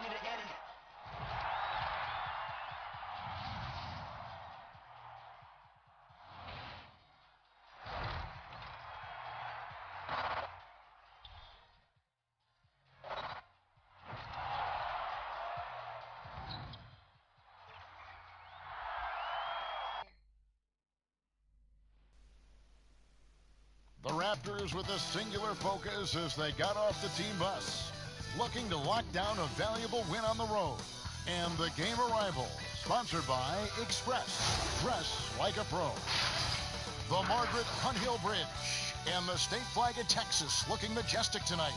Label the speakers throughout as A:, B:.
A: me to Eddie.
B: The Raptors with a singular focus as they got off the team bus, looking to lock down a valuable win on the road. And the game arrival, sponsored by Express. Dress like a pro. The Margaret Hunt Hill Bridge and the state flag of Texas looking majestic tonight.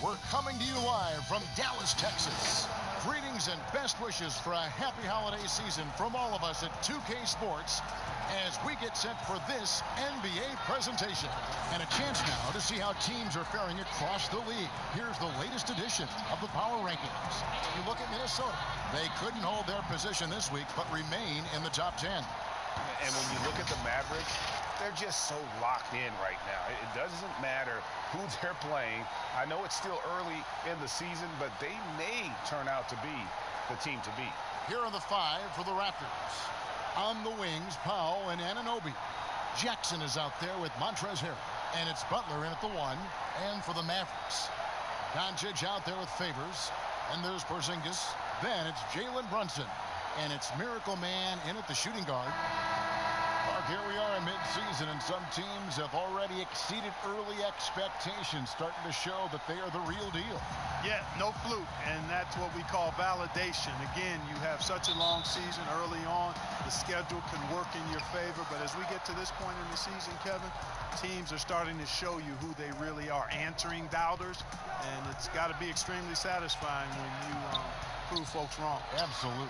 B: We're coming to you live from Dallas, Texas. Greetings and best wishes for a happy holiday season from all of us at 2K Sports as we get set for this NBA presentation. And a chance now to see how teams are faring across the league. Here's the latest edition of the Power Rankings. You look at Minnesota. They couldn't hold their position this week, but remain in the top 10.
C: And when you look at the Mavericks, they're just so locked in right now. It doesn't matter who they're playing. I know it's still early in the season, but they may turn out to be the team to beat.
B: Here are the 5 for the Raptors. On the wings, Powell and Anunoby. Jackson is out there with Montrezl Harrell. And it's Butler in at the 1. And for the Mavericks, Doncic out there with Favors. And there's Porzingis. Then it's Jalen Brunson. And it's Miracle Man in at the shooting guard. Mark, here we are in mid-season, and some teams have already exceeded early expectations, starting to show that they are the real deal.
D: Yeah, no fluke, and that's what we call validation. Again, you have such a long season early on. The schedule can work in your favor, but as we get to this point in the season, Kevin, teams are starting to show you who they really are, answering doubters, and it's got to be extremely satisfying when you prove folks wrong.
B: Absolutely.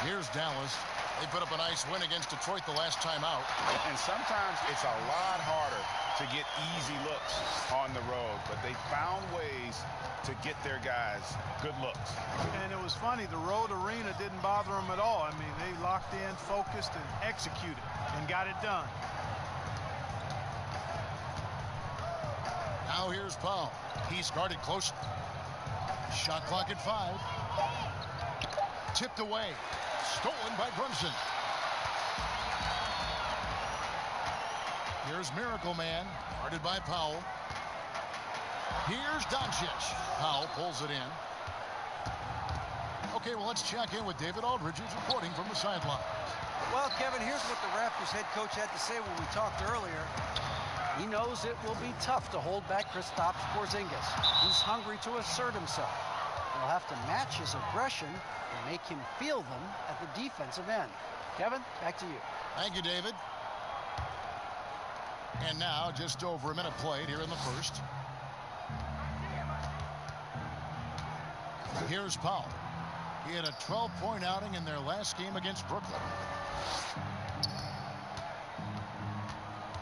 B: Here's Dallas. They put up a nice win against Detroit the last time out.
C: And sometimes it's a lot harder to get easy looks on the road, but they found ways to get their guys good looks.
D: And it was funny, the road arena didn't bother them at all. I mean, they locked in, focused, and executed, and got it done.
B: Now here's Powell. He's guarded closely. Shot clock at 5. Tipped away. Stolen by Brunson. Here's Miracle Man, guarded by Powell. Here's Doncic. Powell pulls it in. Okay, well, let's check in with David Aldridge, who's reporting from the sideline.
E: Well, Kevin, here's what the Raptors head coach had to say when we talked earlier. He knows it will be tough to hold back Kristaps Porzingis. He's hungry to assert himself. He'll have to match his aggression and make him feel them at the defensive end. Kevin, back to you.
B: Thank you, David. And now, just over a minute played here in the first. Here's Powell. He had a 12-point outing in their last game against Brooklyn.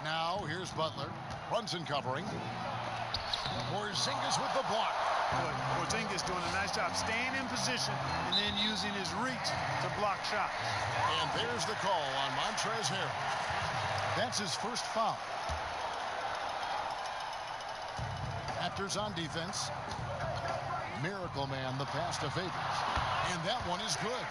B: Now, here's Butler. Brunson covering. Porzingis with the block.
D: Porzingis doing a nice job staying in position and then using his reach to block shots.
B: And there's the call on Montrezl Harrell. That's his first foul. Raptors on defense. Miracle Man, the pass to Favors. And that one is good.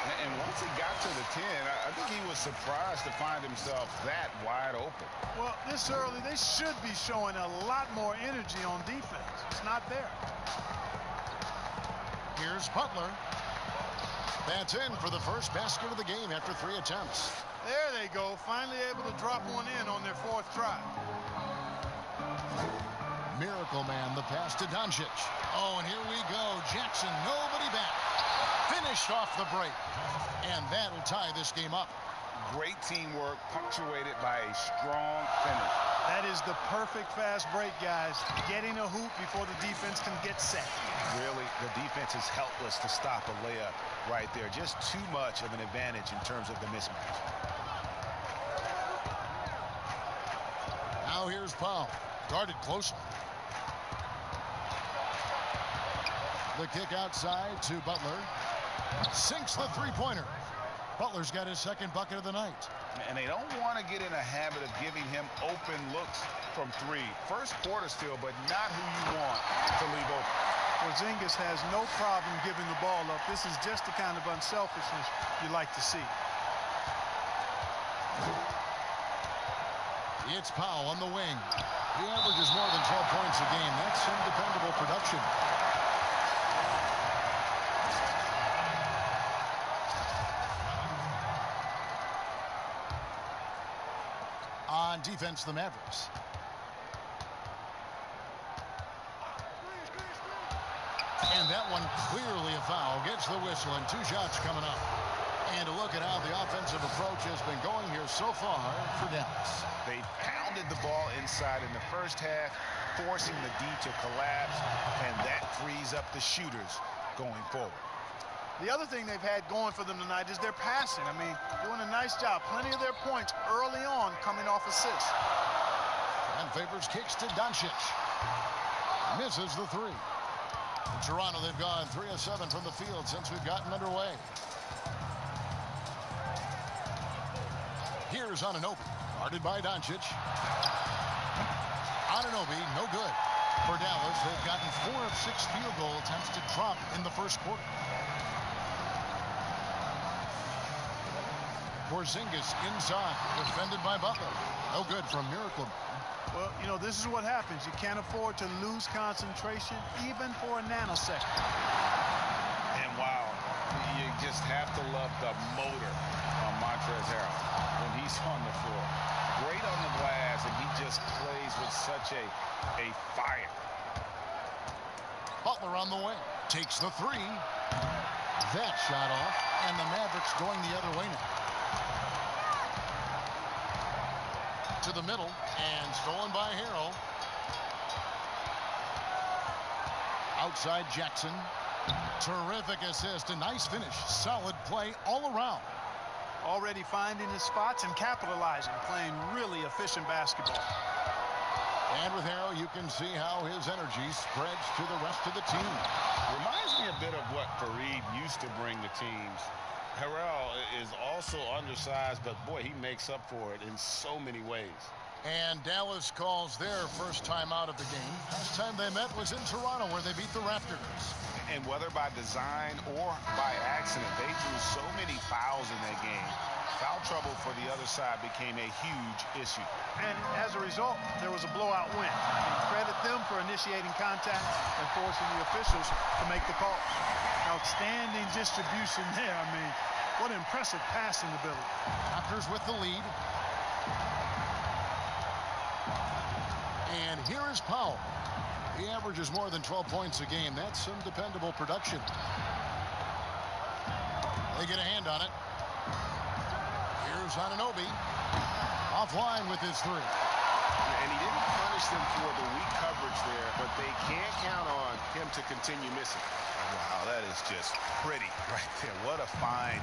C: And once he got to the 10, I think he was surprised to find himself that wide open.
D: Well, this early, they should be showing a lot more energy on defense. It's not there.
B: Here's Butler. That's in for the first basket of the game after 3 attempts.
D: There they go, finally able to drop one in on their 4th try.
B: Miracle Man, the pass to Doncic. Oh, and here we go. Jackson, nobody back. Finished off the break. And that'll tie this game up.
C: Great teamwork, punctuated by a strong finish.
D: That is the perfect fast break, guys. Getting a hoop before the defense can get set.
C: Really, the defense is helpless to stop a layup right there. Just too much of an advantage in terms of the mismatch.
B: Now here's Powell. Guarded closely. The kick outside to Butler. Sinks the three-pointer. Butler's got his second bucket of the night.
C: And they don't want to get in a habit of giving him open looks from three. First quarter still, but not who you want to leave open.
D: Porzingis has no problem giving the ball up. This is just the kind of unselfishness you like to see.
B: It's Powell on the wing. He averages more than 12 points a game. That's some dependable production. On defense, the Mavericks. And that one clearly a foul. Gets the whistle and 2 shots coming up. And to look at how the offensive approach has been going here so far for Dallas.
C: They pounded the ball inside in the first half, forcing the D to collapse, and that frees up the shooters going forward.
D: The other thing they've had going for them tonight is their passing. I mean, doing a nice job. Plenty of their points early on coming off assists.
B: And Favors kicks to Doncic. Misses the 3. In Toronto, they've gone 3 of 7 from the field since we've gotten underway. Here's Anunoby, guarded by Doncic. Anunoby, no good. For Dallas, they've gotten 4 of 6 field goal attempts to drop in the first quarter. Porzingis inside, defended by Butler. No good from Miracle.
D: Well, you know, this is what happens. You can't afford to lose concentration, even for a nanosecond.
C: And wow, you just have to love the motor on Montrezl Harrell when he's on the floor. Great on the glass, and he just plays with such a fire.
B: Butler on the way. Takes the 3. That shot off, and the Mavericks going the other way now. To the middle, and stolen by Harrell. Outside Jackson. Terrific assist, a nice finish. Solid play all around.
D: Already finding his spots and capitalizing, playing really efficient basketball.
B: And with Harrell, you can see how his energy spreads to the rest of the team.
C: Reminds me a bit of what Fareed used to bring the teams. Harrell is also undersized, but boy, he makes up for it in so many ways.
B: And Dallas calls their first time out of the game. Last time they met was in Toronto, where they beat the Raptors.
C: And whether by design or by accident, they drew so many fouls in that game. Foul trouble for the other side became a huge issue.
D: And as a result, there was a blowout win. I mean, credit them for initiating contact and forcing the officials to make the call. Outstanding distribution there. I mean, what impressive passing ability.
B: Raptors with the lead. And here is Powell. He averages more than 12 points a game. That's some dependable production. They get a hand on it. Here's Anunoby. Offline with his 3.
C: And he didn't punish them for the weak coverage there, but they can't count on him to continue missing. Wow, that is just pretty right there. What a find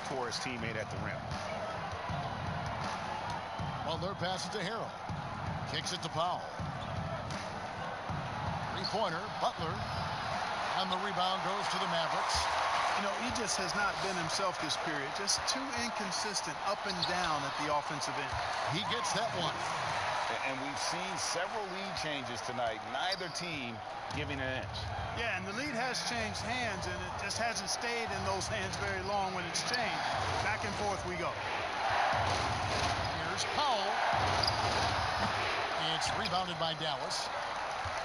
C: for his teammate at the rim.
B: Butler passes to Harrell. Kicks it to Powell. 3-pointer, Butler. And the rebound goes to the Mavericks.
D: You know, he just has not been himself this period. Just too inconsistent up and down at the offensive end.
B: He gets that one.
C: And we've seen several lead changes tonight. Neither team giving an inch.
D: Yeah, and the lead has changed hands, and it just hasn't stayed in those hands very long when it's changed. Back and forth we go.
B: Here's Powell. It's rebounded by Dallas.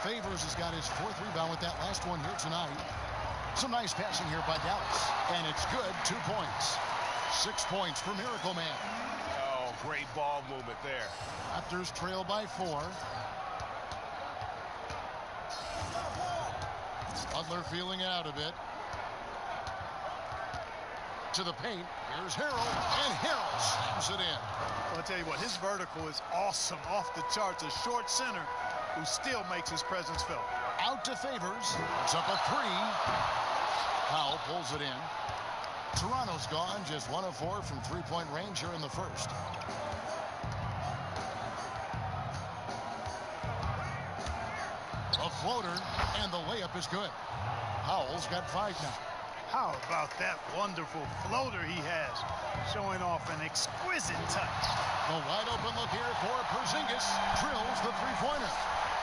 B: Favors has got his 4th rebound with that last one here tonight. Some nice passing here by Dallas. And it's good, 2 points. 6 points for Miracle Man.
C: Oh, great ball movement there.
B: Raptors trail by 4. Butler feeling it out a bit. To the paint. Here's Harrell. And Harrell slams it in.
D: Well, I'll tell you what, his vertical is awesome, off the charts. A short center who still makes his presence felt.
B: Out to Favors. It's up a 3. Powell pulls it in. Toronto's gone just 1 of 4 from 3-point range here in the first. A floater, and the layup is good. Powell's got 5 now.
D: How about that wonderful floater he has, showing off an exquisite touch.
B: The wide open look here for Porzingis. Drills the three-pointer.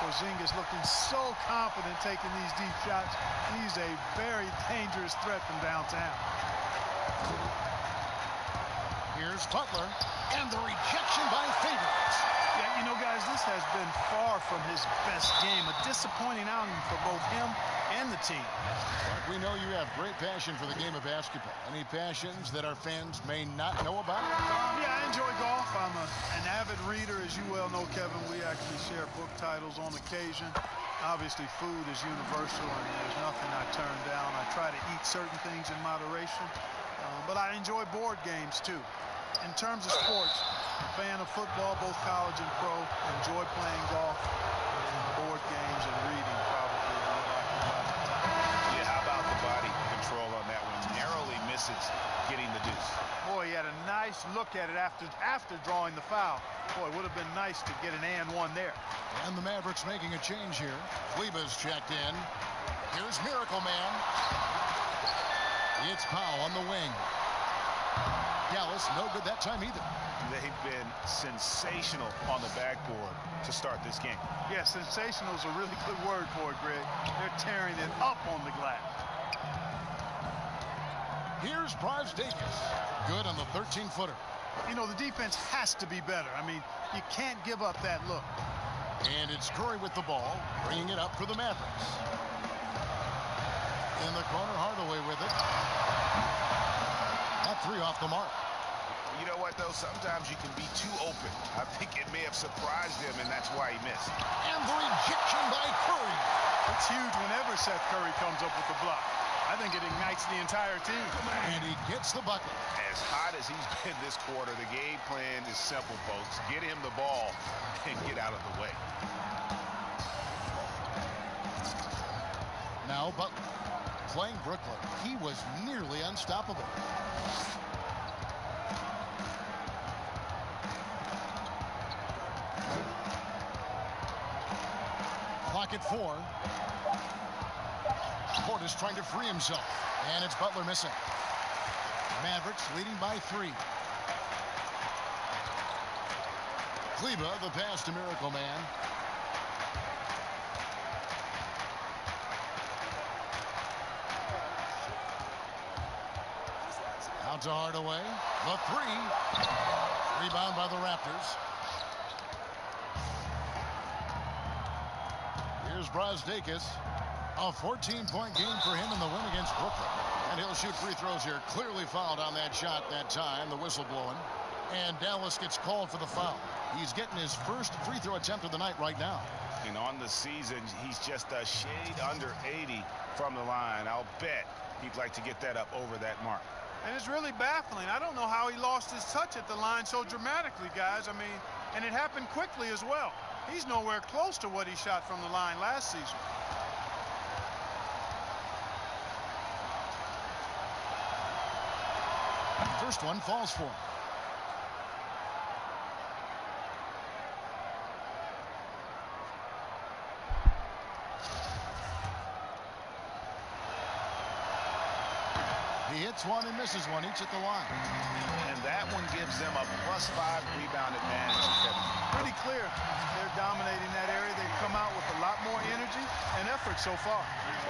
D: Porzingis looking so confident taking these deep shots. He's a very dangerous threat from downtown.
B: Here's Butler, and the rejection by Favorites.
D: Yeah, you know, guys, this has been far from his best game. A disappointing outing for both him and the team.
B: Mark, we know you have great passion for the game of basketball. Any passions that our fans may not know about?
D: Yeah, I enjoy golf. I'm an avid reader, as you well know, Kevin. We actually share book titles on occasion. Obviously, food is universal, and there's nothing I turn down. I try to eat certain things in moderation, but I enjoy board games, too. In terms of sports, I'm a fan of football, both college and pro. Enjoy playing golf, and board games and reading probably are what I can find.
C: Yeah, how about the body control on that one? Narrowly misses getting the deuce.
D: Boy, he had a nice look at it after drawing the foul. Boy, it would have been nice to get an and one there.
B: And the Mavericks making a change here. Kleber's checked in. Here's Miracle Man. It's Powell on the wing. Dallas, no good that time either.
C: They've been sensational on the backboard to start this game.
D: Yeah, sensational is a really good word for it, Greg. They're tearing it up on the glass.
B: Here's Brosdakis. Good on the 13-footer.
D: You know, the defense has to be better. I mean, you can't give up that look.
B: And it's Curry with the ball, bringing it up for the Mavericks. In the corner, Hardaway with it. That three off the mark.
C: You know what, though? Sometimes you can be too open. I think it may have surprised him, and that's why he missed.
B: And the rejection by Curry.
D: It's huge whenever Seth Curry comes up with the block. I think it ignites the entire team.
B: And he gets the bucket.
C: As hot as he's been this quarter, the game plan is simple, folks. Get him the ball and get out of the way.
B: Now Butler. Playing Brooklyn, he was nearly unstoppable. Clock at 4. Portis trying to free himself, and it's Butler missing. Mavericks leading by 3. Kleber, the pass to Miracle Man. Out to Hardaway. The 3. Rebound by the Raptors. Here's Brosdakis. A 14-point game for him in the win against Brooklyn. And he'll shoot free throws here. Clearly fouled on that shot that time. The whistle blowing. And Dallas gets called for the foul. He's getting his first free throw attempt of the night right now.
C: And on the season, he's just a shade under 80 from the line. I'll bet he'd like to get that up over that mark.
D: And it's really baffling. I don't know how he lost his touch at the line so dramatically, guys. I mean, and it happened quickly as well. He's nowhere close to what he shot from the line last season.
B: First one falls for him. He hits one and misses one, each at the line.
C: And that one gives them a +5 rebound advantage.
D: Pretty clear. They're dominating that area. They've come out with a lot more energy and effort so far.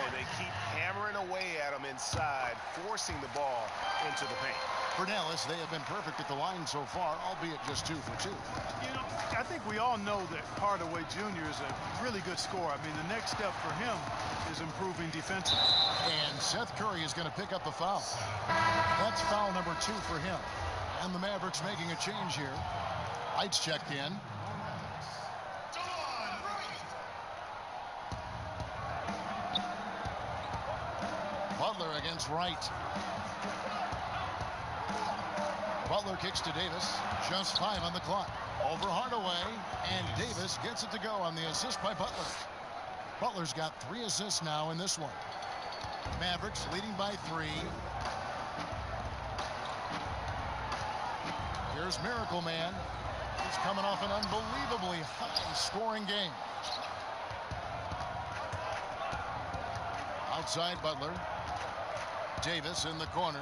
C: And they keep hammering away at them inside, forcing the ball into the paint.
B: For Dallas, they have been perfect at the line so far, albeit just 2 for 2.
D: You know, I think we all know that Hardaway Jr. is a really good scorer. I mean, the next step for him is improving defensively.
B: And Seth Curry is going to pick up the foul. That's foul number 2 for him. And the Mavericks making a change here. Lights checked in. Butler against Wright. Butler kicks to Davis. Just 5 on the clock. Over Hardaway. And Davis gets it to go on the assist by Butler. Butler's got 3 assists now in this one. Mavericks leading by 3. Here's Miracle Man. He's coming off an unbelievably high-scoring game. Outside Butler. Davis in the corner.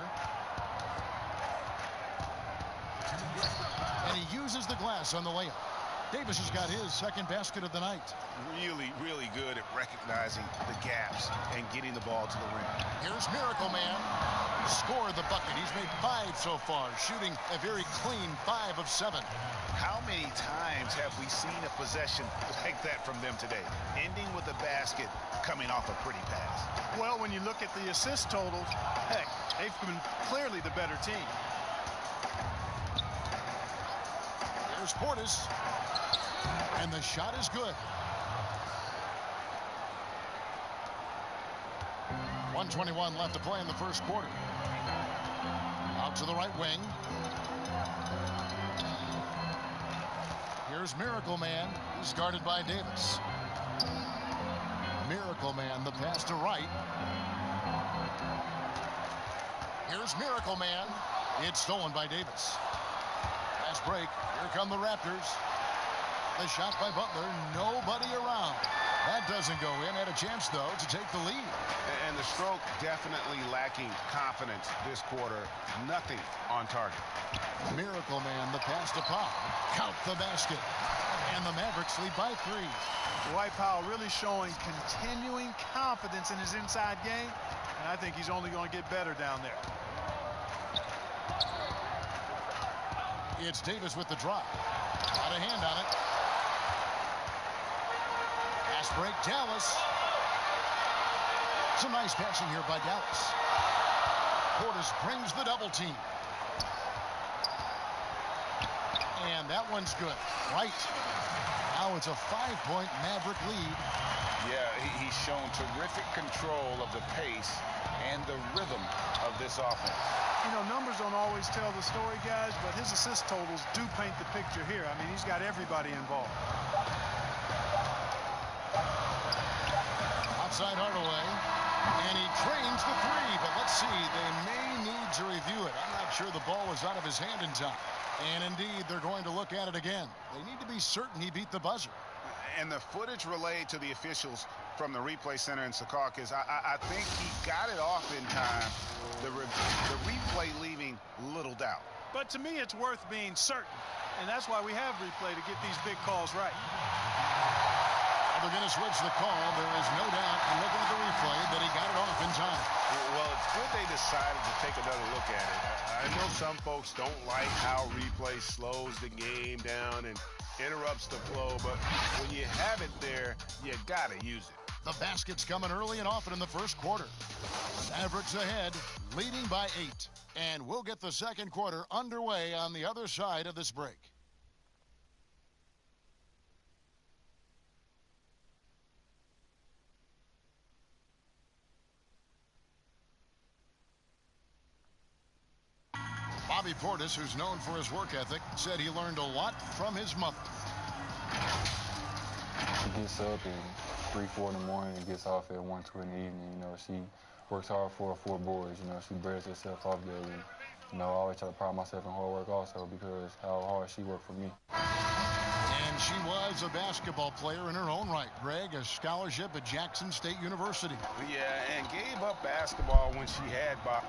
B: And he uses the glass on the layup. Davis has got his second basket of the night.
C: Really, really good at recognizing the gaps and getting the ball to the rim.
B: Here's Miracle Man. Scored the bucket. He's made 5 so far, shooting a very clean 5 of 7.
C: How many times have we seen a possession like that from them today? Ending with a basket, coming off a pretty pass.
D: Well, when you look at the assist totals, heck, they've been clearly the better team.
B: Here's Portis. And the shot is good. 1:21 left to play in the first quarter. Out to the right wing. Here's Miracle Man. He's guarded by Davis. Miracle Man, the pass to right. Here's Miracle Man. It's stolen by Davis. Fast break. Here come the Raptors. The shot by Butler. Nobody around. That doesn't go in. Had a chance, though, to take the lead.
C: And the stroke definitely lacking confidence this quarter. Nothing on target.
B: Miracle Man, the pass to Pop. Count the basket. And the Mavericks lead by 3.
D: Dwight Powell really showing continuing confidence in his inside game. And I think he's only going to get better down there.
B: It's Davis with the drop. Got a hand on it. Pass break, Dallas. Some nice passing here by Dallas. Portis brings the double team. And that one's good. Right. Now it's a 5-point Maverick lead.
C: Yeah, he's shown terrific control of the pace and the rhythm of this offense.
D: You know, numbers don't always tell the story, guys, but his assist totals do paint the picture here. I mean, he's got everybody involved.
B: Outside Hardaway, and he trains the 3, but let's see, they may need to review it. I'm not sure the ball was out of his hand in time. And indeed, they're going to look at it again. They need to be certain he beat the buzzer.
C: And the footage relayed to the officials from the replay center in Secaucus, I think he got it off in time. The replay leaving little doubt.
D: But to me, it's worth being certain. And that's why we have replay to get these big calls right.
B: They're going to switch the call. There is no doubt, in looking at the replay, that he got it off in time.
C: Well, it's good they decided to take another look at it. I know some folks don't like how replay slows the game down and interrupts the flow, but when you have it there, you got to use it.
B: The basket's coming early and often in the first quarter. Mavericks ahead, leading by 8. And we'll get the second quarter underway on the other side of this break. Bobby Portis, who's known for his work ethic, said he learned a lot from his mother.
A: She gets up at 3, 4 in the morning and gets off at 1, 2 in the evening. You know, she works hard for her 4 boys. You know, she breaks herself off daily. You know, I always try to pride myself in hard work also because how hard she worked for me.
B: And she was a basketball player in her own right. Greg, a scholarship at Jackson State University.
C: Yeah, and gave up basketball when she had Bob.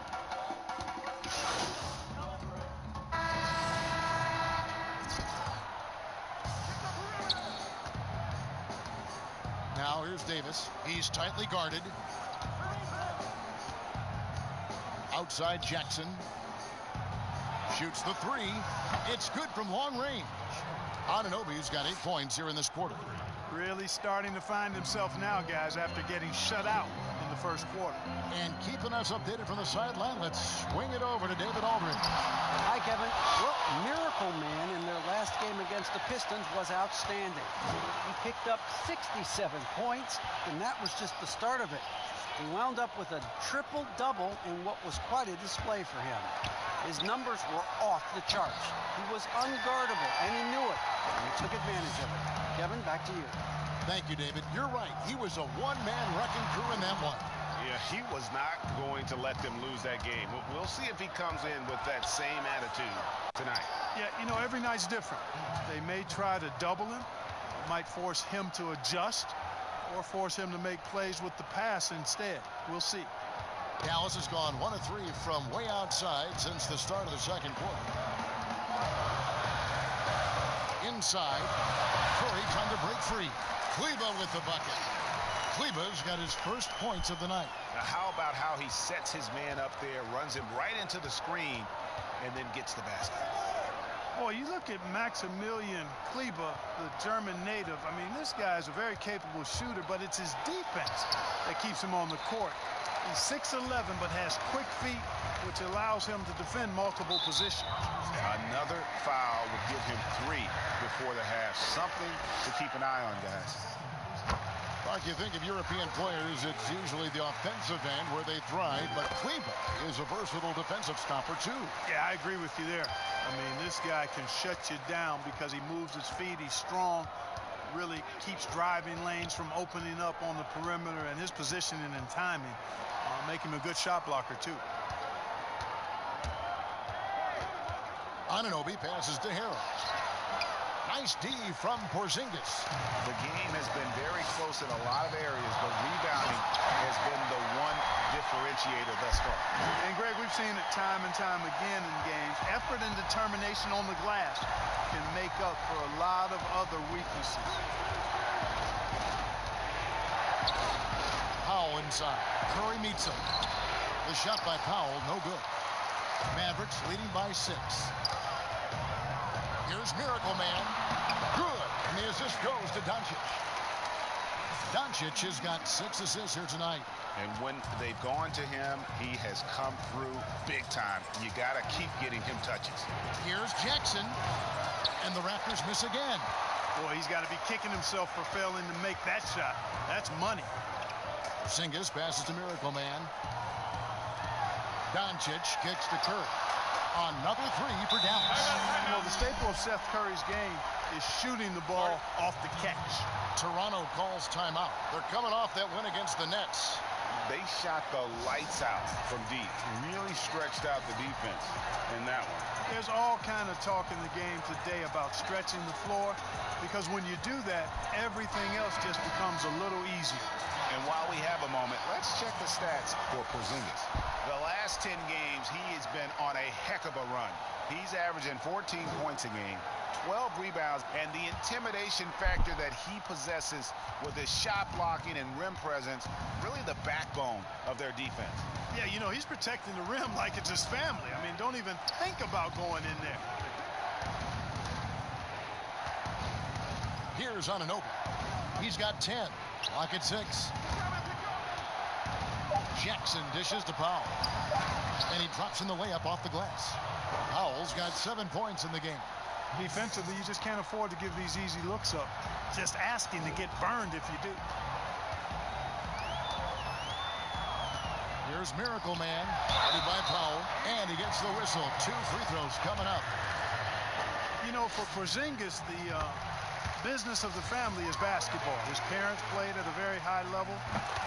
B: Now here's Davis. He's tightly guarded. Outside Jackson. Shoots the 3. It's good from long range. Anunoby's got 8 points here in this quarter.
D: Really starting to find himself now, guys, after getting shut out in the first quarter.
B: And keeping us updated from the sideline, let's swing it over to David Aldridge.
E: Hi, Kevin. Well, Miracle Man in their last game against the Pistons was outstanding. He picked up 67 points, and that was just the start of it. He wound up with a triple-double in what was quite a display for him. His numbers were off the charts. He was unguardable, and he knew it, and he took advantage of it. Kevin, back to you.
B: Thank you, David. You're right. He was a one-man wrecking crew in that one.
C: Yeah, he was not going to let them lose that game. We'll see if he comes in with that same attitude tonight.
D: Yeah, you know, every night's different. They may try to double him. It might force him to adjust or force him to make plays with the pass instead. We'll see.
B: Dallas has gone 1 of 3 from way outside since the start of the second quarter. Inside, Curry trying to break free. Kleba with the bucket. Kleba's got his first points of the night.
C: Now how about how he sets his man up there, runs him right into the screen, and then gets the basket.
D: Boy, you look at Maximilian Kleba, the German native. I mean, this guy is a very capable shooter, but it's his defense that keeps him on the court. He's 6'11", but has quick feet, which allows him to defend multiple positions.
C: Another foul would give him 3 before the half. Something to keep an eye on, guys.
B: Mark, you think of European players, it's usually the offensive end where they thrive, but Kleba is a versatile defensive stopper, too.
D: Yeah, I agree with you there. I mean, this guy can shut you down because he moves his feet, he's strong, really keeps driving lanes from opening up on the perimeter, and his positioning and timing make him a good shot blocker, too.
B: Anunoby passes to Harrell. Nice D from Porzingis.
C: The game has been very close in a lot of areas, but rebounding has been the one differentiator thus far.
D: And, Greg, we've seen it time and time again in games. Effort and determination on the glass can make up for a lot of other weaknesses.
B: Powell inside. Curry meets him. The shot by Powell, no good. Mavericks leading by 6. Here's Miracle Man. Good. And the assist goes to Doncic. Doncic has got 6 assists here tonight.
C: And when they've gone to him, he has come through big time. You got to keep getting him touches.
B: Here's Jackson. And the Raptors miss again.
D: Boy, he's got to be kicking himself for failing to make that shot. That's money.
B: Porzingis passes to Miracle Man. Doncic kicks to Curry. Another 3 for Dallas.
D: You know, the staple of Seth Curry's game is shooting the ball off the catch.
B: Toronto calls timeout. They're coming off that win against the Nets.
C: They shot the lights out from deep. Really stretched out the defense in that one.
D: There's all kind of talk in the game today about stretching the floor, because when you do that, everything else just becomes a little easier.
C: And while we have a moment, let's check the stats for Porzingis. The last 10 games, he has been on a heck of a run. He's averaging 14 points a game, 12 rebounds, and the intimidation factor that he possesses with his shot blocking and rim presence, really the backbone of their defense.
D: Yeah, you know, he's protecting the rim like it's his family. I mean, don't even think about going in there.
B: Here's Anunoby. He's got 10. Clock at 6. Jackson dishes to Powell. And he drops in the layup off the glass. Powell's got 7 points in the game.
D: Defensively, you just can't afford to give these easy looks up. Just asking to get burned if you do.
B: Here's Miracle Man, guarded by Powell, and he gets the whistle. 2 free throws coming up.
D: You know, for Porzingis, the business of the family is basketball. His parents played at a very high level.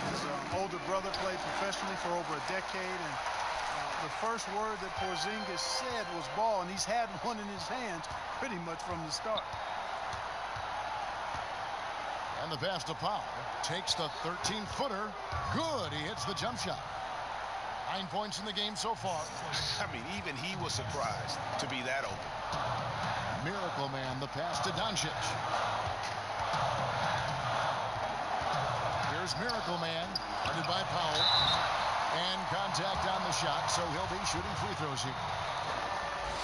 D: His older brother played professionally for over a decade, and the first word that Porzingis said was ball, and he's had one in his hands pretty much from the start.
B: And the pass to Powell. Takes the 13-footer. Good. He hits the jump shot. 9 points in the game so far.
C: I mean, even he was surprised to be that open.
B: Miracle Man, the pass to Doncic. Here's Miracle Man, guarded by Powell. And contact on the shot, so he'll be shooting free throws here.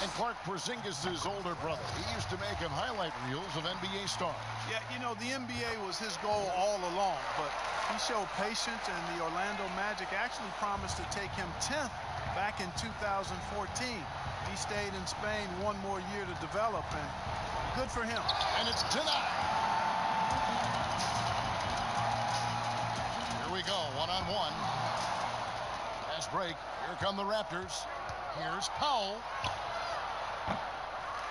B: And Clark, Porzingis' older brother. He used to make him highlight reels of NBA stars.
D: Yeah, you know, the NBA was his goal all along, but he showed patience, and the Orlando Magic actually promised to take him 10th back in 2014. He stayed in Spain one more year to develop, and good for him.
B: And it's denied. Here we go, one-on-one. Fast break. Here come the Raptors. Here's Powell.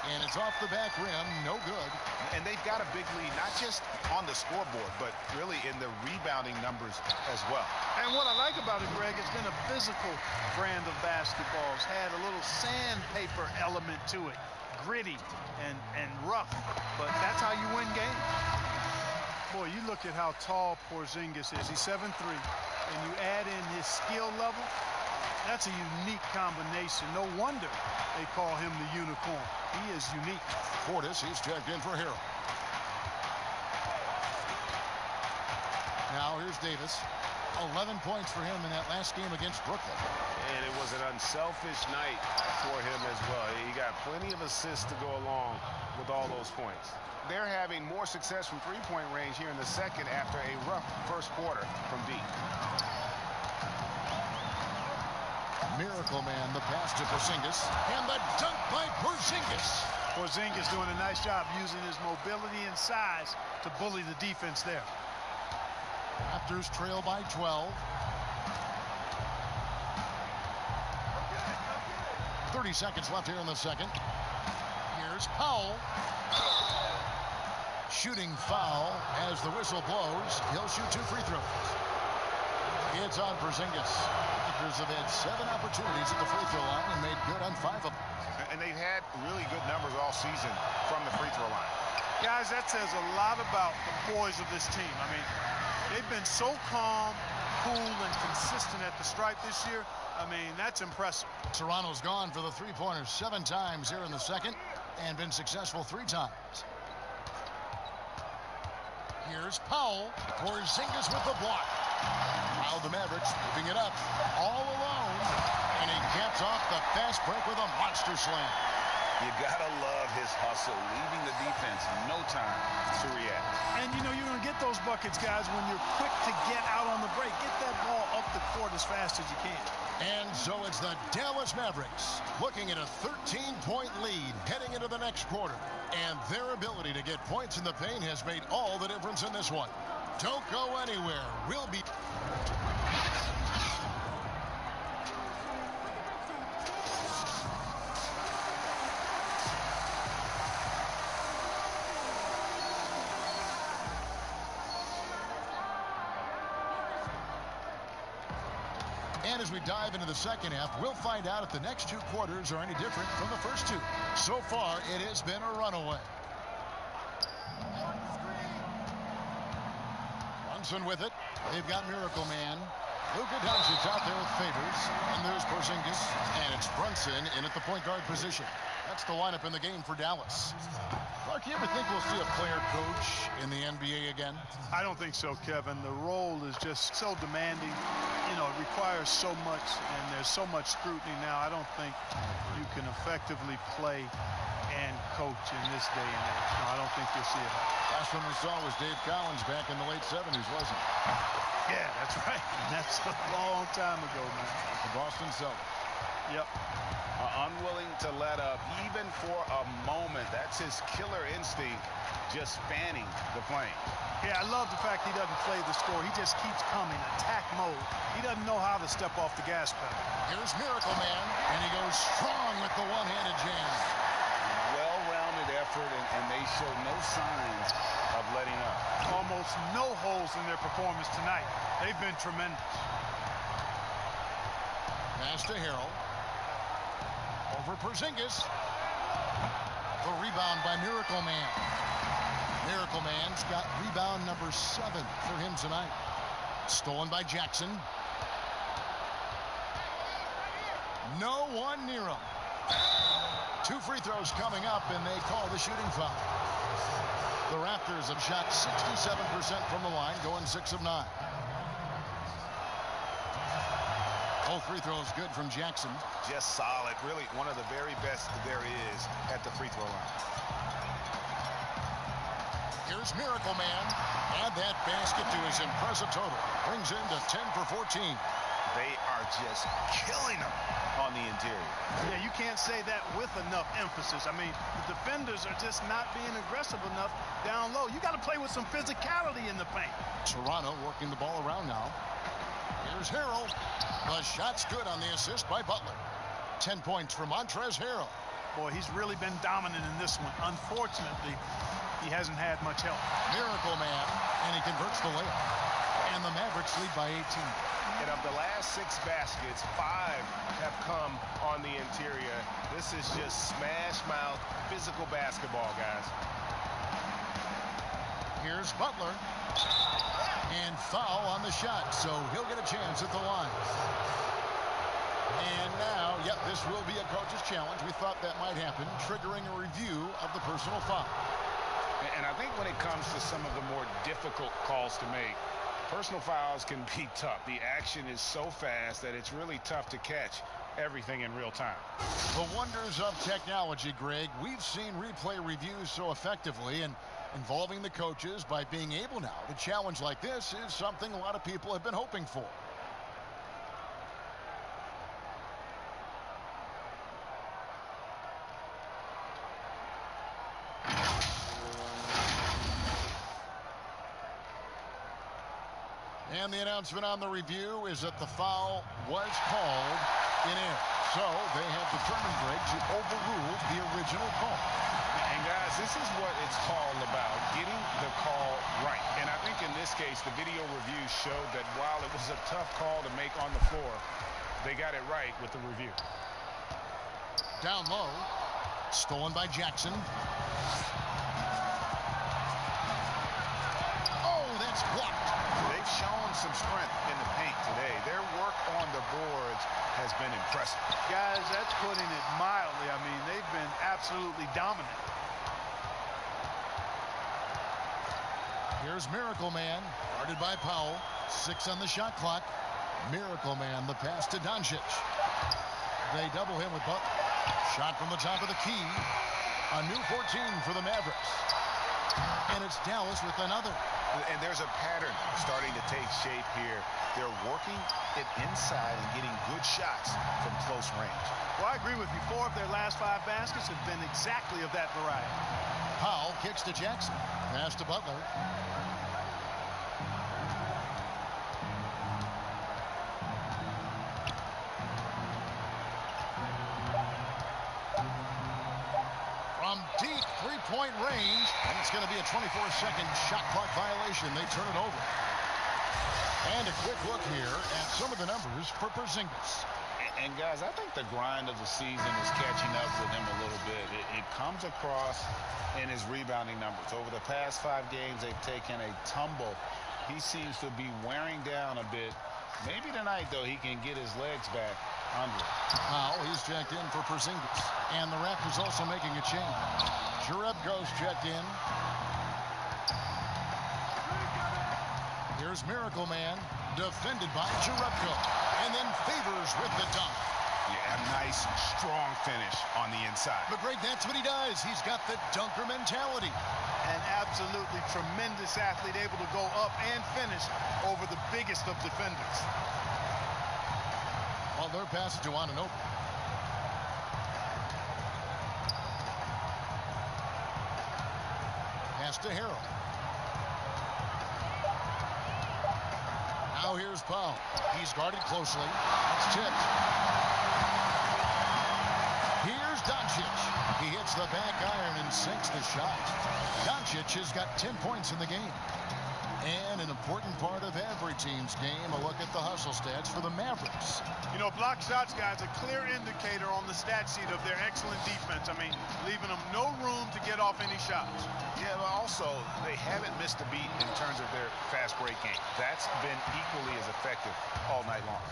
B: And it's off the back rim, no good.
C: And they've got a big lead, not just on the scoreboard, but really in the rebounding numbers as well.
D: And what I like about it, Greg, it's been a physical brand of basketball. It's had a little sandpaper element to it, gritty and rough, but that's how you win games. Boy, you look at how tall Porzingis is. He's 7'3", and you add in his skill level. That's a unique combination. No wonder they call him the unicorn. He is unique.
B: Portis, he's checked in for Harrell. Now here's Davis. 11 points for him in that last game against Brooklyn.
C: And it was an unselfish night for him as well. He got plenty of assists to go along with all those points. They're having more success from three-point range here in the second after a rough first quarter from deep.
B: Miracle Man, the pass to Porzingis, and the dunk by Porzingis.
D: Porzingis doing a nice job using his mobility and size to bully the defense there.
B: Raptors trail by 12. 30 seconds left here in the second. Here's Powell. Shooting foul as the whistle blows. He'll shoot 2 free throws. It's on Porzingis. Raptors have had 7 opportunities at the free throw line and made good on 5 of them.
C: And they've had really good numbers all season from the free throw line.
D: Guys, that says a lot about the poise of this team. I mean, they've been so calm, cool, and consistent at the stripe this year. I mean, that's impressive.
B: Toronto's gone for the three-pointer 7 times here in the second and been successful 3 times. Here's Powell. Porzingis with the block. Now the Mavericks moving it up all alone. And he gets off the fast break with a monster slam.
C: You gotta love his hustle, leaving the defense no time to react.
D: And you know you're going to get those buckets, guys, when you're quick to get out on the break. Get that ball up the court as fast as you can.
B: And so it's the Dallas Mavericks looking at a 13-point lead heading into the next quarter. And their ability to get points in the paint has made all the difference in this one. Don't go anywhere. We'll be... And as we dive into the second half, we'll find out if the next 2 quarters are any different from the first 2. So far, it has been a runaway. Brunson with it. They've got Miracle Man. Luka Doncic's out there with Favors. And there's Porzingis. And it's Brunson in at the point guard position. That's the lineup in the game for Dallas. Clark, you ever think we'll see a player coach in the NBA again?
D: I don't think so, Kevin. The role is just so demanding. You know, it requires so much, and there's so much scrutiny now. I don't think you can effectively play and coach in this day and age. No, I don't think you'll see it.
B: Last one we saw was Dave Collins back in the late 70s, wasn't it?
D: Yeah, that's right. That's a long time ago, man.
B: The Boston Celtics.
D: Yep.
C: Unwilling to let up even for a moment. That's his killer instinct, just spanning the plane.
D: Yeah, I love the fact he doesn't play the score. He just keeps coming, attack mode. He doesn't know how to step off the gas pedal.
B: Here's Miracle Man, and he goes strong with the one-handed jam.
C: Well-rounded effort, and they show no signs of letting up.
D: Almost no holes in their performance tonight. They've been tremendous.
B: Pass to Harrell. Over Porzingis. The rebound by Miracle Man. Miracle Man's got rebound number 7 for him tonight. Stolen by Jackson. No one near him. 2 free throws coming up, and they call the shooting foul. The Raptors have shot 67% from the line, going 6 of 9. Both free throws good from Jackson.
C: Just solid. Really one of the very best there is at the free throw line.
B: Here's Miracle Man. Add that basket to his impressive total. Brings him to 10 for 14.
C: They are just killing them on the interior.
D: Yeah, you can't say that with enough emphasis. I mean, the defenders are just not being aggressive enough down low. You got to play with some physicality in the paint.
B: Toronto working the ball around now. Here's Harrell. The shot's good on the assist by Butler. 10 points for Montrezl Harrell.
D: Boy, he's really been dominant in this one. Unfortunately, he hasn't had much help.
B: Miracle Man, and he converts the layup. And the Mavericks lead by 18.
C: And of the last 6 baskets, 5 have come on the interior. This is just smash mouth, physical basketball, guys.
B: Here's Butler. And foul on the shot, so he'll get a chance at the line. And now, yep, this will be a coach's challenge. We thought that might happen, triggering a review of the personal foul.
C: And I think when it comes to some of the more difficult calls to make, personal fouls can be tough. The action is so fast that it's really tough to catch everything in real time.
B: The wonders of technology, Greg. We've seen replay reviews so effectively, and involving the coaches by being able now to challenge like this is something a lot of people have been hoping for. And the announcement on the review is that the foul was called in air. So they have determined, Greg, to overrule the original call.
C: And guys, this is what it's all about, getting the call right. And I think in this case, the video review showed that while it was a tough call to make on the floor, they got it right with the review.
B: Down low, stolen by Jackson. Oh, that's blocked.
C: They've shown some strength in the paint today. Their work on the boards has been impressive.
D: Guys, that's putting it mildly. I mean, they've been absolutely dominant.
B: Here's Miracle Man, guarded by Powell. 6 on the shot clock. Miracle Man, the pass to Doncic. They double him with Butler. Shot from the top of the key. A new 14 for the Mavericks. And it's Dallas with another.
C: And there's a pattern starting to take shape here. They're working it inside and getting good shots from close range.
D: Well, I agree with you. 4 of their last 5 baskets have been exactly of that variety.
B: Powell kicks to Jackson. Pass to Butler. From deep three-point range, and it's going to be a 24-second shot clock violation. They turn it over. And a quick look here at some of the numbers for Porzingis.
C: And guys, I think the grind of the season is catching up with him a little bit. It comes across in his rebounding numbers. Over the past 5 games, they've taken a tumble. He seems to be wearing down a bit. Maybe tonight, though, he can get his legs back under it.
B: Now he's checked in for Porzingis. And the Raptors also making a change. Jerebko's checked in. Here's Miracle Man, defended by Jerebko. And then Favors with the dunk.
C: Yeah, nice, strong finish on the inside.
B: But Greg, that's what he does. He's got the dunker mentality.
D: An absolutely tremendous athlete, able to go up and finish over the biggest of defenders.
B: Well, their pass to Anunoby. Pass to Harrell. Now here's Powell. He's guarded closely. It's tipped. Here's Doncic. He hits the back iron and sinks the shot. Doncic has got 10 points in the game. And an important part of every team's game, a look at the hustle stats for the Mavericks.
D: You know, block shots, guys, a clear indicator on the stat sheet of their excellent defense. I mean, leaving them no room to get off any shots.
C: Yeah, but also, they haven't missed a beat in terms of their fast break game. That's been equally as effective all night long.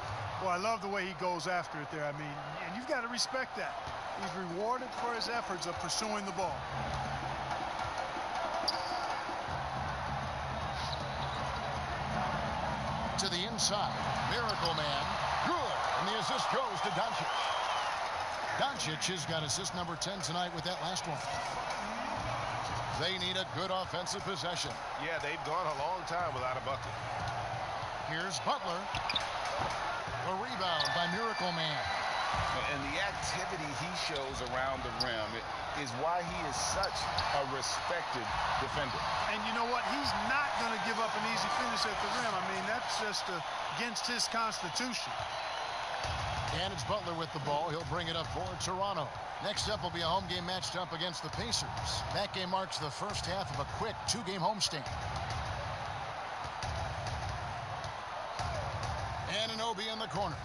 D: Well, I love the way he goes after it there. I mean, and you've got to respect that. He's rewarded for his efforts of pursuing the ball.
B: To the inside, Miracle Man, good, and the assist goes to Doncic. Doncic has got assist number 10 tonight with that last one. They need a good offensive possession.
C: Yeah, they've gone a long time without a bucket.
B: Here's Butler. The rebound by Miracle Man.
C: And the activity he shows around the rim is why he is such a respected defender.
D: And you know what? He's not going to give up an easy finish at the rim. I mean, that's just against his constitution.
B: And it's Butler with the ball. He'll bring it up for Toronto. Next up will be a home game matched up against the Pacers. That game marks the first half of a quick 2-game homestand. Anunoby in the corner.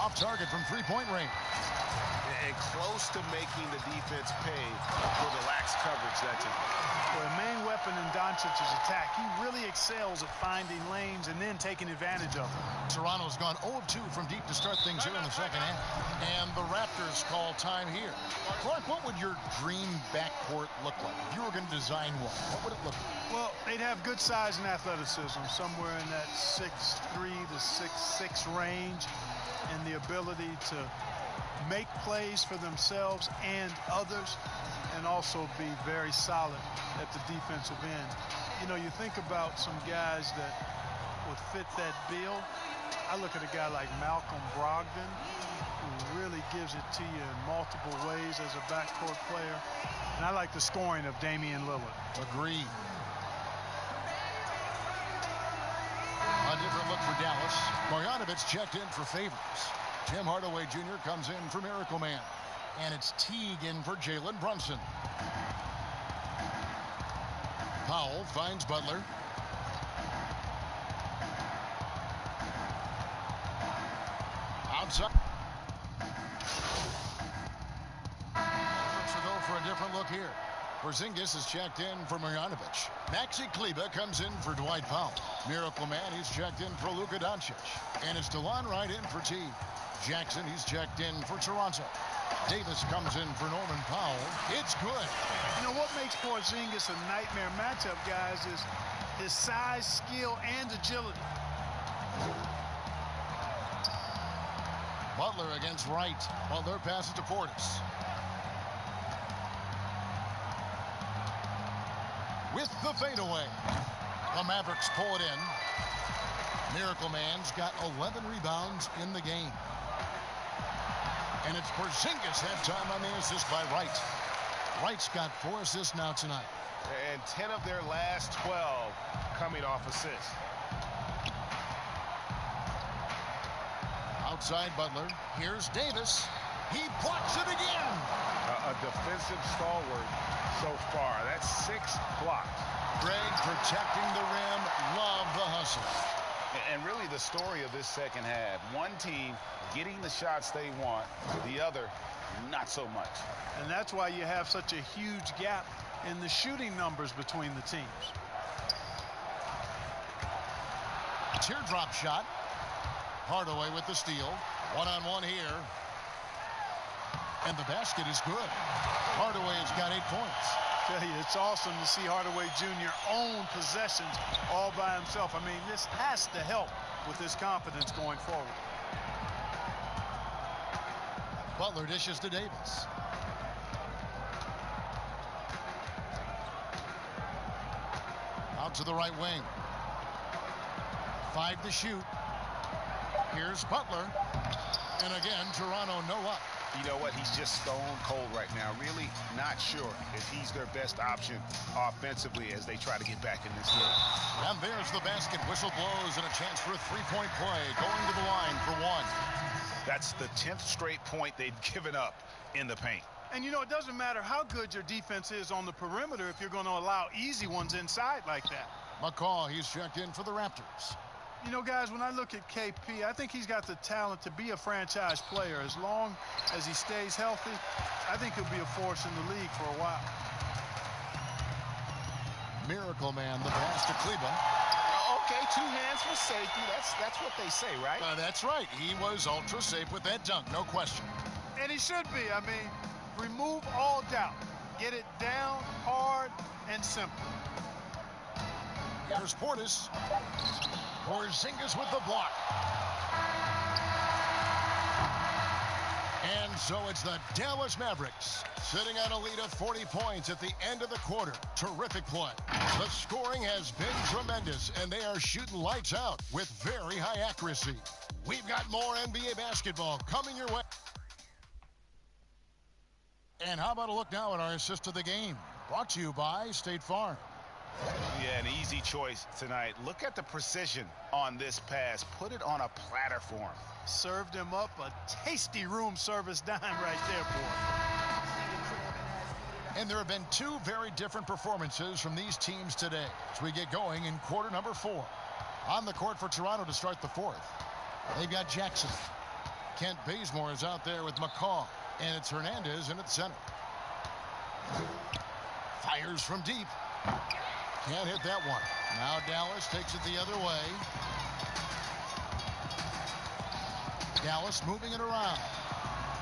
B: Off target from three-point range.
C: And close to making the defense pay for the lax coverage that took.
D: Well, the main weapon in Doncic's attack, he really excels at finding lanes and then taking advantage of them.
B: Toronto's gone 0-2 from deep to start things here in the second half. And the Raptors call time here. Clark, what would your dream backcourt look like? If you were going to design one, what would it look like?
D: Well, they'd have good size and athleticism, somewhere in that 6'3" to 6'6" range, and the ability to make plays for themselves and others, and also be very solid at the defensive end. You know, you think about some guys that would fit that bill. I look at a guy like Malcolm Brogdon, who really gives it to you in multiple ways as a backcourt player. And I like the scoring of Damian Lillard.
B: Agreed. A different look for Dallas. Marjanovic checked in for Favors. Tim Hardaway Jr. comes in for Miracle Man. And it's Teague in for Jalen Brunson. Powell finds Butler. Outside. Mavericks will go for a different look here. Porzingis is checked in for Marjanovic. Maxi Kleber comes in for Dwight Powell. Miracle Man, he's checked in for Luka Doncic. And it's DeLon Wright in for Teague. Jackson, he's checked in for Toronto. Davis comes in for Norman Powell. It's good.
D: You know, what makes Porzingis a nightmare matchup, guys, is his size, skill, and agility.
B: Butler against Wright. Butler passes to Portis. With the fadeaway. The Mavericks pull it in. Miracle Man's got 11 rebounds in the game. And it's Porzingis had time on the assist by Wright. Wright's got 4 assists now tonight.
C: And 10 of their last 12 coming off assists.
B: Outside Butler. Here's Davis. He blocks it again.
C: A defensive stalwart so far. That's 6 blocks.
B: Greg protecting the rim. Love the hustle.
C: And really the story of this second half. One team getting the shots they want, the other not so much.
D: And that's why you have such a huge gap in the shooting numbers between the teams.
B: Teardrop shot. Hardaway with the steal. One-on-one here. And the basket is good. Hardaway has got 8 points.
D: I tell you, it's awesome to see Hardaway Jr. own possessions all by himself. I mean, this has to help with his confidence going forward.
B: Butler dishes to Davis. Out to the right wing. 5 to shoot. Here's Butler. And again, Toronto no luck.
C: You know what? He's just stone cold right now. Really not sure if he's their best option offensively as they try to get back in this game.
B: And there's the basket. Whistle blows and a chance for a three-point play. Going to the line for 1.
C: That's the 10th straight point they've given up in the paint.
D: And, you know, it doesn't matter how good your defense is on the perimeter if you're going to allow easy ones inside like that.
B: McCaw, he's checked in for the Raptors.
D: You know, guys, when I look at KP, I think he's got the talent to be a franchise player. As long as he stays healthy, I think he'll be a force in the league for a while.
B: Miracle Man, the pass to Kleber.
C: Okay, 2 hands for safety. That's what they say, right?
B: That's right. He was ultra safe with that dunk, no question.
D: And he should be. I mean, remove all doubt. Get it down, hard, and simple.
B: Here's Portis. Porzingis with the block. And so it's the Dallas Mavericks sitting on a lead of 40 points at the end of the quarter. Terrific play. The scoring has been tremendous, and they are shooting lights out with very high accuracy. We've got more NBA basketball coming your way. And how about a look now at our assist of the game? Brought to you by State Farm.
C: Yeah, an easy choice tonight. Look at the precision on this pass. Put it on a platter for him.
D: Served him up a tasty room service dime right there, boy.
B: And there have been 2 very different performances from these teams today as we get going in quarter number 4. On the court for Toronto to start the 4th. They've got Jackson. Kent Bazemore is out there with McCaw. And it's Hernandez in at center. Fires from deep. Can't hit that one. Now Dallas takes it the other way. Dallas moving it around.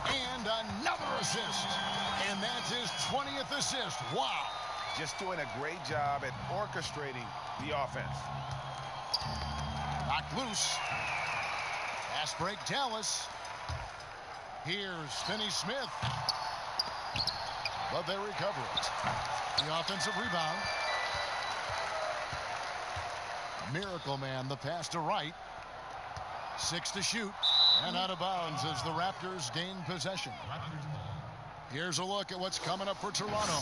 B: And another assist. And that's his 20th assist. Wow.
C: Just doing a great job at orchestrating the offense.
B: Knocked loose. Fast break Dallas. Here's Finney Smith. But they recover it. The offensive rebound. Miracle Man, the pass to Wright. 6 to shoot. And out of bounds as the Raptors gain possession. Here's a look at what's coming up for Toronto.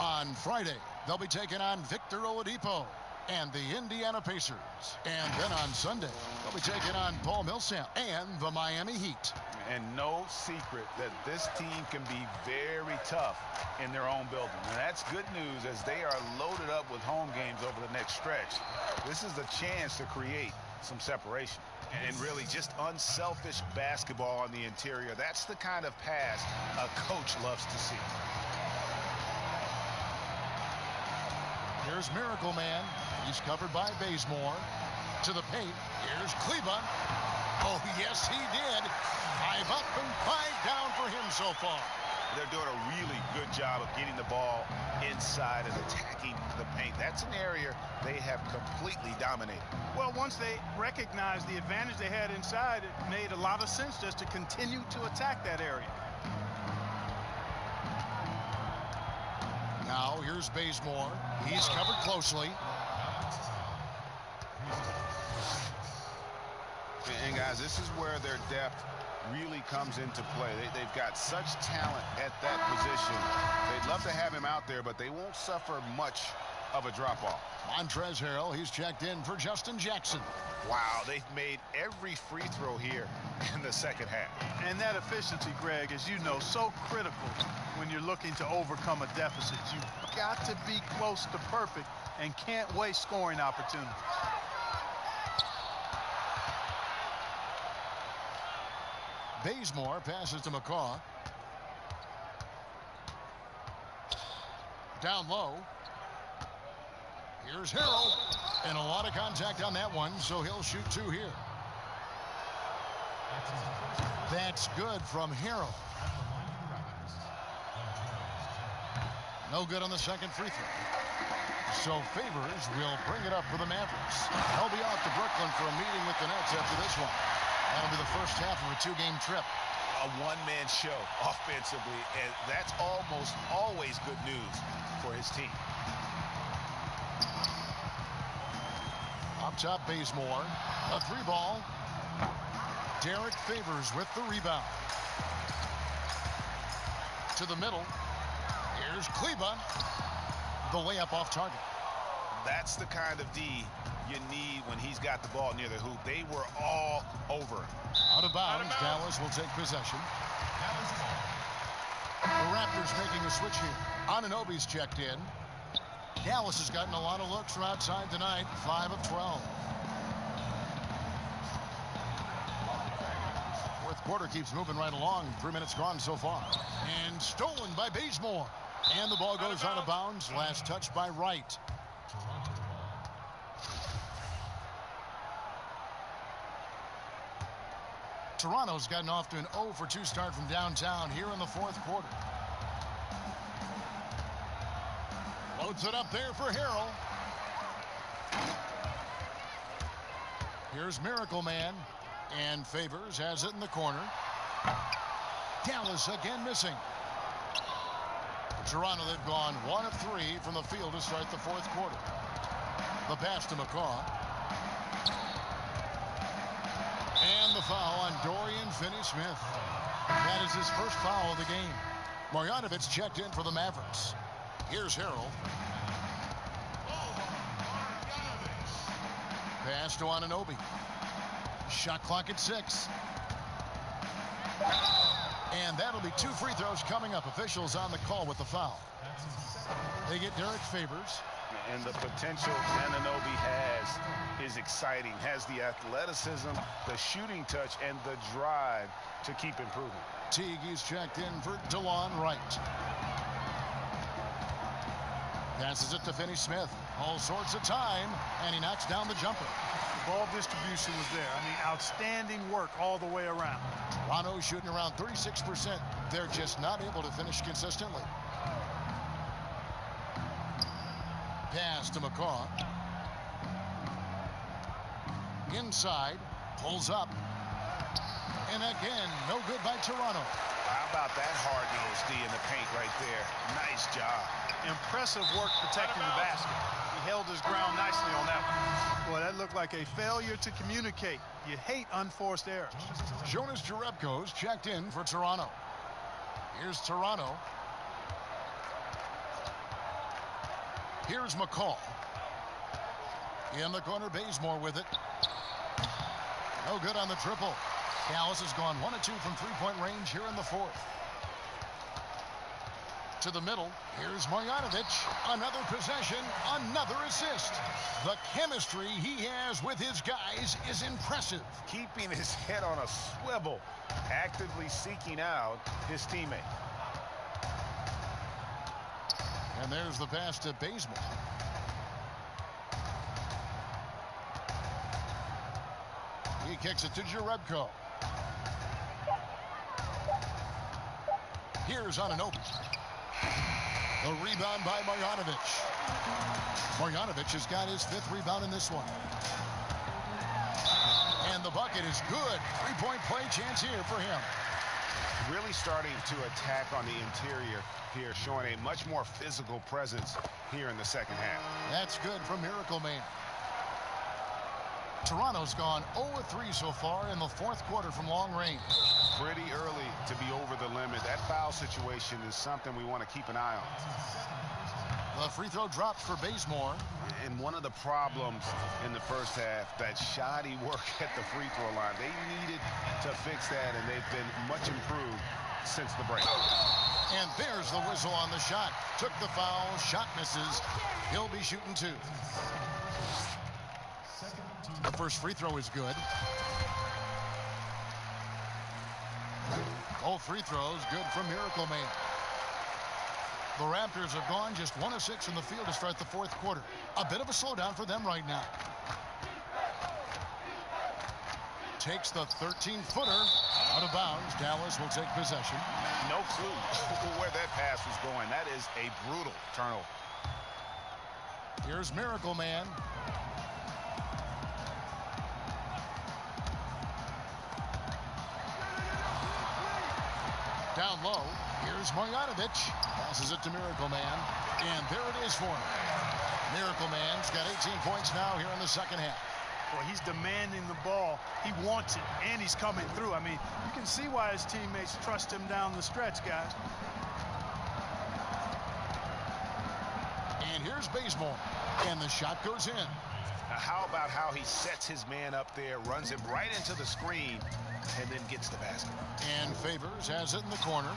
B: On Friday, they'll be taking on Victor Oladipo and the Indiana Pacers. And then on Sunday, they'll be taking on Paul Millsap and the Miami Heat.
C: And no secret that this team can be very tough in their own building. And that's good news as they are loaded up with home games over the next stretch. This is a chance to create some separation. And really just unselfish basketball on the interior. That's the kind of pass a coach loves to see.
B: Here's Miracle Man. He's covered by Bazemore. To the paint. Here's Kleba. Oh, yes, he did. 5 up and 5 down for him so far.
C: They're doing a really good job of getting the ball inside and attacking the paint. That's an area they have completely dominated.
D: Well, once they recognized the advantage they had inside, it made a lot of sense just to continue to attack that area.
B: Now, here's Bazemore. He's covered closely.
C: And guys, this is where their depth really comes into play. They've got such talent at that position. They'd love to have him out there, but they won't suffer much of a drop-off.
B: Montrezl Harrell, he's checked in for Justin Jackson.
C: Wow, they've made every free throw here in the second half.
D: And that efficiency, Greg, as you know, so critical when you're looking to overcome a deficit. You've got to be close to perfect and can't waste scoring opportunities.
B: Bazemore passes to McCaw. Down low. Here's Harrell. And a lot of contact on that one, so he'll shoot 2 here. That's good from Harrell. No good on the second free throw. So Favors will bring it up for the Mavericks. They'll be off to Brooklyn for a meeting with the Nets after this one. That'll be the first half of a 2-game trip.
C: A one-man show offensively, and that's almost always good news for his team.
B: Up top, Bazemore. A 3-ball. Derek Favors with the rebound. To the middle. Here's Kleba. The layup off target.
C: That's the kind of D you need when he's got the ball near the hoop. They were all over it.
B: Out of bounds. Dallas will take possession. The Raptors making a switch here. Anunoby's checked in. Dallas has gotten a lot of looks from outside tonight. 5 of 12. Fourth quarter keeps moving right along. 3 minutes gone so far. And stolen by Bazemore. And the ball goes out of bounds. Last touch by Wright. Toronto's gotten off to an 0 for 2 start from downtown here in the fourth quarter. Loads it up there for Harrell. Here's Miracle Man. And Favors has it in the corner. Dallas again missing. Toronto, they've gone 1 of 3 from the field to start the fourth quarter. The pass to McCaw. And the foul on Dorian Finney-Smith. That is his first foul of the game. Marjanovic checked in for the Mavericks. Here's Harrell. Pass to Anunoby. Shot clock at 6. And that'll be 2 free throws coming up. Officials on the call with the foul. They get Derek Favors.
C: And the potential Anunoby has is is exciting, has the athleticism, the shooting touch, and the drive to keep improving.
B: Teague is checked in for DeLon Wright. Passes it to Finney-Smith. All sorts of time, and he knocks down the jumper.
D: The ball distribution was there. I mean, outstanding work all the way around.
B: Toronto shooting around 36%. They're just not able to finish consistently. Pass to McCaw. Inside, pulls up. And again, no good by Toronto.
C: How about that hard-nosed D in the paint right there? Nice job.
D: Impressive work protecting the basket. He held his ground nicely on that one. Boy, that looked like a failure to communicate. You hate unforced errors.
B: Jonas Jerebko's checked in for Toronto. Here's Toronto. Here's McCall. In the corner, Bazemore with it. No good on the triple. Dallas has gone 1 of 2 from three-point range here in the fourth. To the middle, here's Marjanovic. Another possession, another assist. The chemistry he has with his guys is impressive.
C: Keeping his head on a swivel, actively seeking out his teammate.
B: And there's the pass to Bazemore. He kicks it to Jerebko. Here's Anunoby. The rebound by Marjanovic. Marjanovic has got his 5th rebound in this one. And the bucket is good. Three-point play chance here for him.
C: Really starting to attack on the interior here, showing a much more physical presence here in the second half.
B: That's good from Miracle Man. Toronto's gone 0-3 so far in the fourth quarter from long range.
C: Pretty early to be over the limit. That foul situation is something we want to keep an eye on.
B: The free throw drops for Bazemore.
C: And one of the problems in the first half, that shoddy work at the free throw line. They needed to fix that, and they've been much improved since the break.
B: And there's the whistle on the shot. Took the foul, shot misses. He'll be shooting 2. The first free throw is good. Both free throws good from Miracle Man. The Raptors have gone just 1 of 6 from the field to start the fourth quarter. A bit of a slowdown for them right now. Takes the 13-footer out of bounds. Dallas will take possession.
C: No clue where that pass was going. That is a brutal turnover.
B: Here's Miracle Man. Down low, here's Marjanovic. Passes it to Miracle Man. And there it is for him. Miracle Man's got 18 points now here in the second half.
D: Well, he's demanding the ball. He wants it, and he's coming through. I mean, you can see why his teammates trust him down the stretch, guys.
B: And here's Bazemore. And the shot goes in.
C: Now, how about how he sets his man up there, runs him right into the screen, and then gets the basket.
B: And Favors has it in the corner.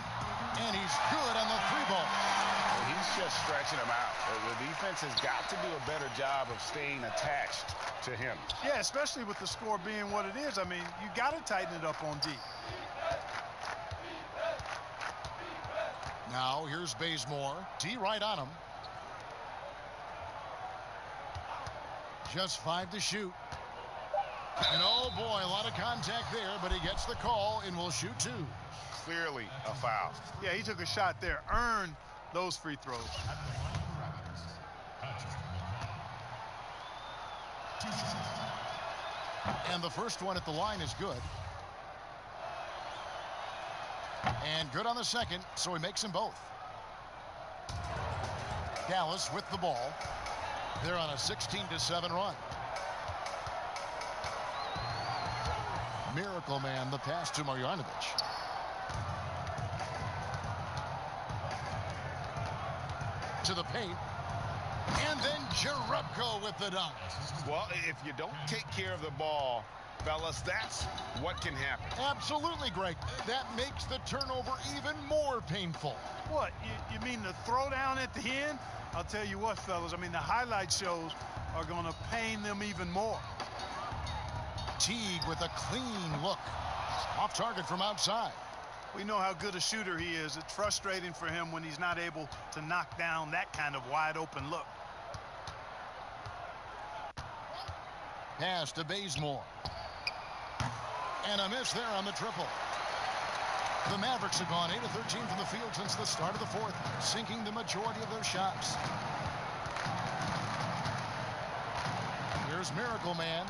B: And he's good on the 3-ball.
C: Well, he's just stretching him out. The defense has got to do a better job of staying attached to him.
D: Yeah, especially with the score being what it is. I mean, you got to tighten it up on D.
B: Now here's Bazemore. D right on him. Just 5 to shoot. And oh boy, a lot of contact there, but he gets the call and will shoot 2.
C: Clearly a foul.
D: Yeah, he took a shot there, earned those free throws.
B: And the first one at the line is good. And good on the second, so he makes them both. Dallas with the ball. They're on a 16-7 run. Miracle Man, the pass to Marjanovic. To the paint. And then Jerebko with the dunk.
C: Well, if you don't take care of the ball, fellas, that's what can happen.
B: Absolutely, Greg. That makes the turnover even more painful.
D: What, you mean the throwdown at the end? I'll tell you what, fellas, I mean, the highlight shows are going to pain them even more.
B: Teague with a clean look. Off target from outside.
D: We know how good a shooter he is. It's frustrating for him when he's not able to knock down that kind of wide open look.
B: Pass to Bazemore. And a miss there on the triple. The Mavericks have gone 8 of 13 from the field since the start of the fourth, sinking the majority of their shots. Here's Miracle Man.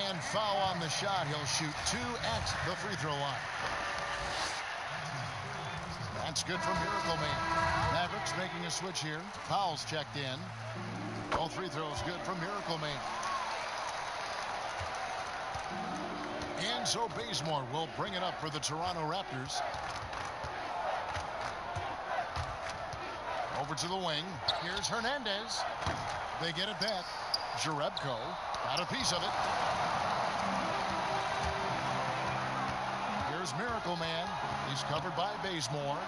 B: And foul on the shot. He'll shoot 2 at the free throw line. That's good for Miracle Man. Mavericks making a switch here. Fouls checked in. All free throws good for Miracle Man. And so Bazemore will bring it up for the Toronto Raptors. Over to the wing. Here's Hernandez. They get it back. Jerebko got a piece of it. Here's Miracle Man. He's covered by Bazemore.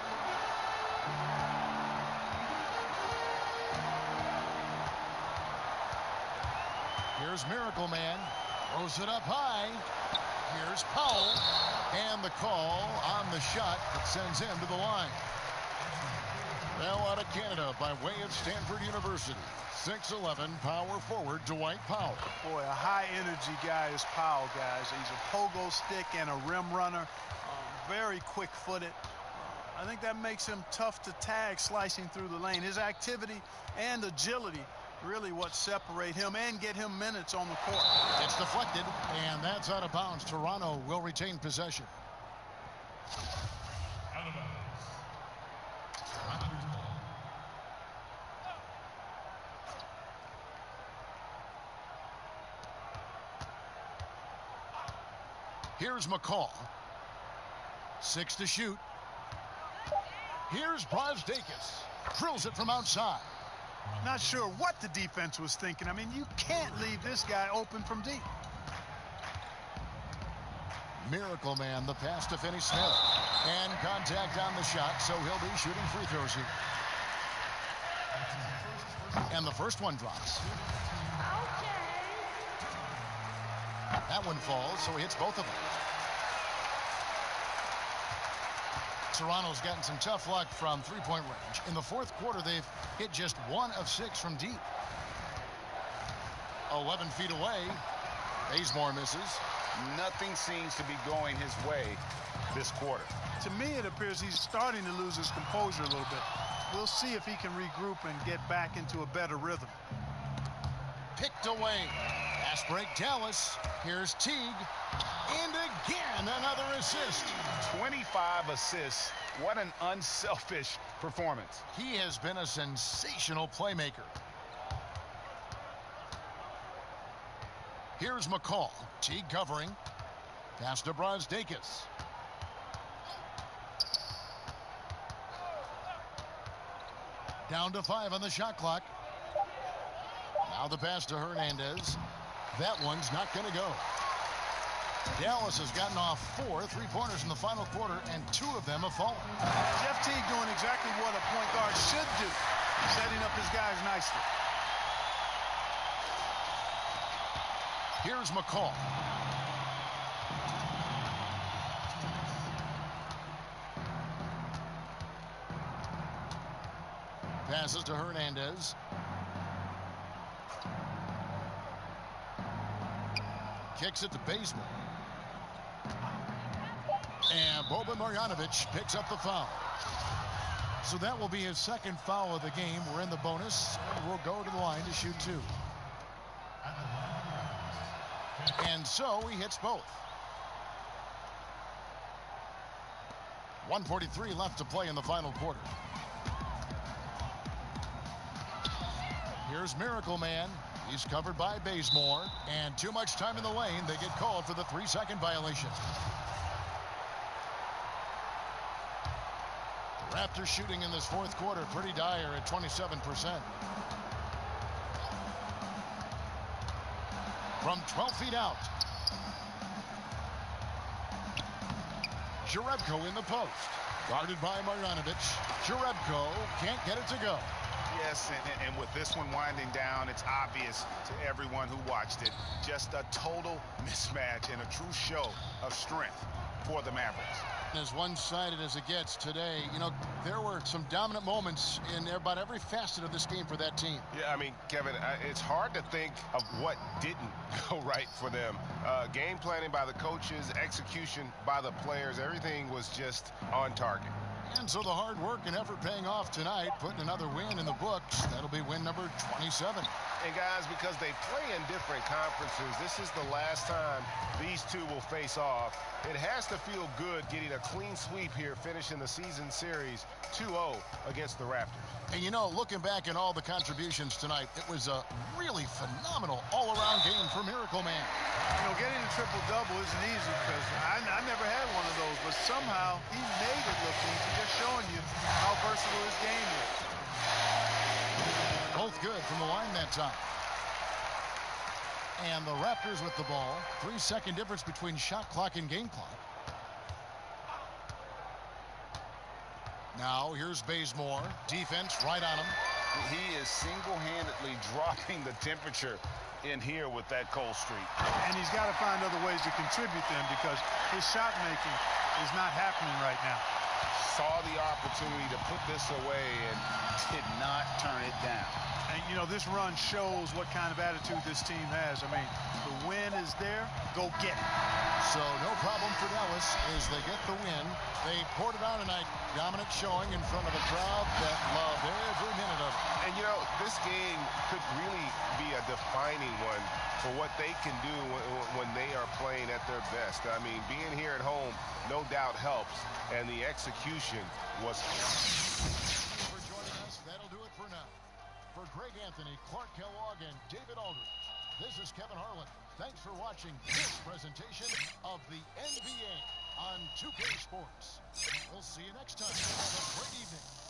B: Here's Miracle Man. Throws it up high. Here's Powell. And the call on the shot that sends him to the line. Now out of Canada by way of Stanford University. 6'11" power forward Dwight Powell.
D: Boy, a high-energy guy is Powell, guys. He's a pogo stick and a rim runner. Very quick-footed. I think that makes him tough to tag slicing through the lane. His activity and agility really what separate him and get him minutes on the court.
B: It's deflected, and that's out of bounds. Toronto will retain possession.
F: Out of bounds.
B: Here's McCall. 6 to shoot. Here's Brasdakis. Drills it from outside.
D: Not sure what the defense was thinking. I mean, you can't leave this guy open from deep.
B: Miracle Man, the pass to Finney Smith. And contact on the shot, so he'll be shooting free throws here. And the first one drops. That one falls, so he hits both of them. Toronto's gotten some tough luck from three-point range. In the fourth quarter, they've hit just 1 of 6 from deep. 11 feet away. Bazemore misses.
C: Nothing seems to be going his way this quarter.
D: To me, it appears he's starting to lose his composure a little bit. We'll see if he can regroup and get back into a better rhythm.
B: Picked away. Fast break Dallas. Here's Teague. And again, another assist.
C: 25 assists. What an unselfish performance.
B: He has been a sensational playmaker. Here's McCall. Teague covering. Pass to Brasdakis. Down to 5 on the shot clock. Now the pass to Hernandez. That one's not going to go. Dallas has gotten off 4 3-pointers in the final quarter, and 2 of them have fallen.
D: Jeff Teague doing exactly what a point guard should do, setting up his guys nicely.
B: Here's McCall. Passes to Hernandez. Kicks it to Bazemore. And Boban Marjanovic picks up the foul. So that will be his second foul of the game. We're in the bonus. We'll go to the line to shoot 2. And so he hits both. 1:43 left to play in the final quarter. Here's Miracle Man. He's covered by Bazemore. And too much time in the lane. They get called for the 3-second violation. The Raptors shooting in this fourth quarter pretty dire at 27%. From 12 feet out. Jerebko in the post. Guarded by Marjanovic. Jerebko can't get it to go.
C: Yes, and with this one winding down, it's obvious to everyone who watched it. Just a total mismatch and a true show of strength for the Mavericks.
B: As one-sided as it gets today, you know, there were some dominant moments in about every facet of this game for that team.
C: Yeah, I mean, Kevin, it's hard to think of what didn't go right for them. Game planning by the coaches, execution by the players, everything was just on target.
B: And so the hard work and effort paying off tonight, putting another win in the books. That'll be win number 27.
C: And guys, because they play in different conferences, this is the last time these two will face off. It has to feel good getting a clean sweep here, finishing the season series 2-0 against the Raptors.
B: And you know, looking back at all the contributions tonight, it was a really phenomenal all-around game for Miracle Man.
D: You know, getting a triple-double isn't easy because I never had one of those, but somehow he made it look easy, just showing you how versatile his game is.
B: Both good from the line that time. And the Raptors with the ball. 3-second difference between shot clock and game clock. Now here's Bazemore. Defense right on him.
C: He is single-handedly dropping the temperature in here with that cold streak.
D: And he's got to find other ways to contribute them because his shot making is not happening right now.
C: Saw the opportunity to put this away and did not turn it down.
D: And, you know, this run shows what kind of attitude this team has. I mean, the win is there. Go get it.
B: So no problem for Dallas as they get the win. They poured it on tonight. Dominant showing in front of a crowd that loved every minute of it.
C: And, you know, this game could really be a defining one for what they can do when they are playing at their best. I mean, being here at home no doubt helps, and the execution was...
B: Thank you for joining us. That'll do it for now. For Greg Anthony, Clark Kellogg, and David Aldridge, this is Kevin Harlan. Thanks for watching this presentation of the NBA on 2K Sports. We'll see you next time. Have a great evening.